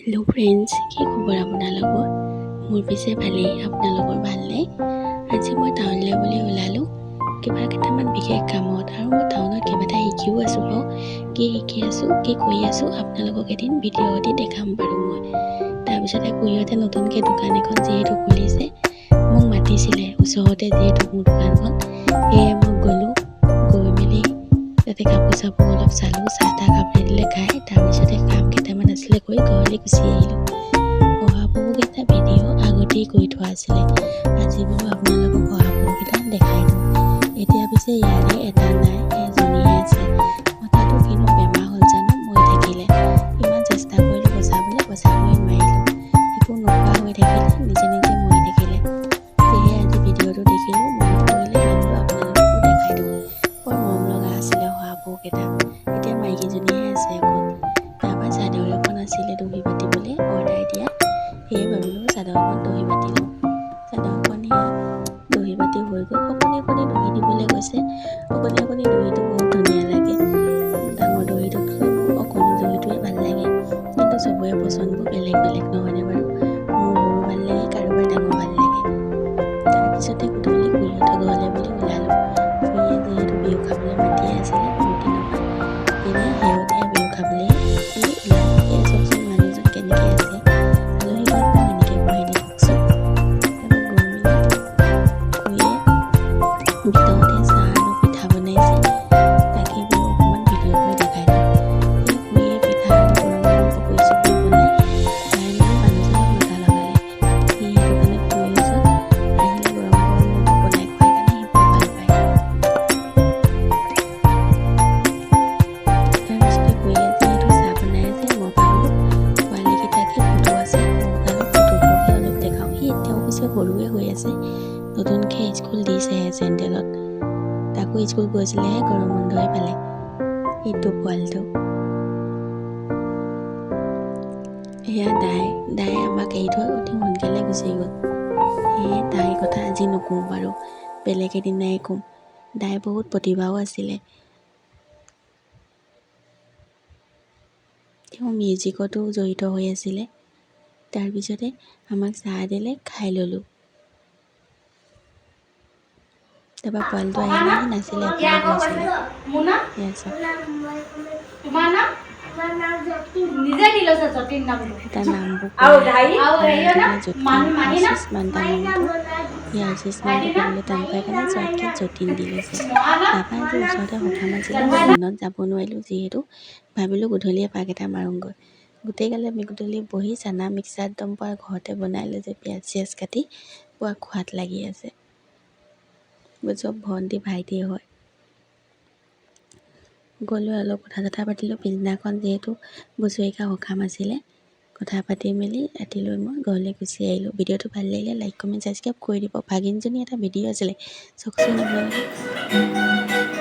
Hello' friends, কি খবৰ আপোনালোকৰ? মোৰ পিছে ভালেই, আপোনালোকৰ ভালনে? আজি মই টাউনলৈ বুলি ওলালোঁ কিবা কেইটামান বিশেষ কামত, আৰু মই টাউনত কিবা এটা শিকিও আছোঁ বাৰু। কি শিকি আছোঁ, কি কৰি আছোঁ আপোনালোকক এদিন ভিডিঅ' দি দেখাম বাৰু মই। তাৰপিছতে খুৰীহঁতে নতুনকৈ দোকান এখন যিহেতু খুলিছে, মোক মাতিছিলে ওচৰতে যিহেতু মোৰ দোকানখন, সেয়ে মই গ'লোঁ। গৈ মেলি তাতে কাপোৰ চাপোৰ অলপ চালোঁ, চাহ তাহ খাবলৈ দিলে খাই, তাৰপিছতে কাম কেইটামান আছিলে কৰি ঘৰলৈ গুচি আহিলোঁ। শহাপহুকেইটা ভিডিঅ' আগতেই কৰি থোৱা আছিলে, আজি বোলো আপোনালোকক শহাপহুকেইটা দেখাই দিওঁ। এতিয়া পিছে ইয়াৰে এটা নাই, এজনীহে আছে। মতাটো কিনো বেমাৰ হ'ল জানো, মৰি থাকিলে। ইমান চেষ্টা কৰিলোঁ বচাবলৈ, বচাবই নোৱাৰিলোঁ। একো নোখোৱা হৈ থাকিলে, নিজে নিজে মৰি থাকিলে। সেয়ে আজি ভিডিঅ'টো দেখিলোঁ, মনত পৰিলে ভাবিলোঁ আপোনালোককো দেখাই দিওঁ। বৰ মৰম লগা আছিলে শহাপহুকেইটা। এতিয়া মাইকীজনীহে আছে অকল। তাৰপৰা চাদৰ এখন আছিলে দহি বাতিবলৈ অৰ্ডাৰ দিয়া, সেয়ে ভাবিলোঁ চাদৰখন দহি বাতি লওঁ। চাদৰখন সেয়া দহি বাতি হৈ গ'ল। অকণি অকণি দহি দিবলৈ কৈছে, অকণি অকণি দহিটো বহুত ধুনীয়া লাগে। ডাঙৰ দহিটোতকৈ মোৰ অকণি দহিটোৱে ভাল লাগে, কিন্তু চবৰে পচন্দবোৰ বেলেগ বেলেগ নহয়নে বাৰু? মোৰ সৰু ভাল লাগে, কাৰোবাৰ ডাঙৰ ভাল লাগে। তাৰপিছতে গধূলি খুৰীহঁতৰ ঘৰলৈ বুলি ওলালোঁ। খুৰীয়ে যিহেতু বিহু খাবলৈ মাতিয়ে আছিলে বহুত দিনৰ পৰা, এনেই শেহতীয়া বিহু খাবলৈ বুলি ওলালোঁ। সেয়ে চাওকচোন মানুহজন কেনেকৈ আছে, আলহী ঘৰতনো কেনেকৈ বহেনে কওকচোন। তাৰপৰা গৈ মেলি খুৰীয়ে ভিতৰতে চাহ আৰু পিঠা বনাইছে, তাকে বোলো অকণমান ভিডিঅ' কৰি দেখাই দিওঁ। সেই খুৰীয়ে পিঠা আৰু গৰম গৰম পকৰি চকৰি বনাই খাই মেলি মানুহজনক মজা লগালে। সি সেইটো কাৰণে খুৰীৰ ওচৰত আহিলে গৰম গৰম মোৰটো বনাই খোৱাৰ কাৰণে সি বৰ ভাল পায়। তাৰপিছতে খুৰীয়ে যিহেতু চাহ বনাই আছে, মই ভাবিলোঁ পোৱালীকেইটাকে ফটো আছে, সৰুকালৰ ফটোবোৰকে অলপ দেখাওঁ। সি এতিয়াও পিছে সৰুৱে হৈ আছে, নতুনকৈ স্কুল দিছেহে চেণ্ট্ৰেলত। তাকো স্কুল গৈছিলেহে, গৰম বন্ধই পালে এইটো পোৱালিটো। এয়া দাই আমাক এৰি থৈ অতি সোনকালে গুচি গ'ল। সেয়ে তাইৰ কথা আজি নকওঁ বাৰু, বেলেগ এদিনাই ক'ম। দাই বহুত প্ৰতিভাও আছিলে। তেওঁ মিউজিকতো জড়িত হৈ আছিলে। তাৰপিছতে আমাক চাহ দিলে, খাই ল'লোঁ। তাৰপৰা পোৱালিটো আহিলে, সি নাছিলে, এফালে গৈছিলে। সেয়া চাওক, এটা নামবোৰ কৈ আছে। দিলে যতীন, আশীষ মান্তা নামটো। সি আশীষ নামটো ক'বলৈ টান পায় কাৰণে শ্বৰ্টকাট যতীন দি লৈছে। তাৰপৰা আজি ওচৰতে সকাম আছিলে, মই দিনত যাব নোৱাৰিলোঁ যিহেতু, ভাবিলোঁ গধূলি এপাক এটা মাৰোঁগৈ। গোটেইগালে আমি গধূলি বহি চানা মিক্সাৰ একদম পুৰা ঘৰতে বনাই লৈ যে পিঁয়াজ চিয়াজ কাটি পুৰা খোৱাত লাগি আছে। চব ভণ্টি ভাইটি হয়। গ'লোঁ অলপ কথা চথা পাতিলোঁ। পিছদিনাখন যিহেতু বছৰেকীয়া সকাম আছিলে, কথা পাতি মেলি ৰাতিলৈ মই ঘৰলৈ গুচি আহিলোঁ। ভিডিঅ'টো ভাল লাগিলে লাইক কমেণ্ট ছাবস্ক্ৰাইব কৰি দিব। ভাগিনজনী এটা ভিডিঅ' আছিলে, চাওকচোন আপোনালোকে।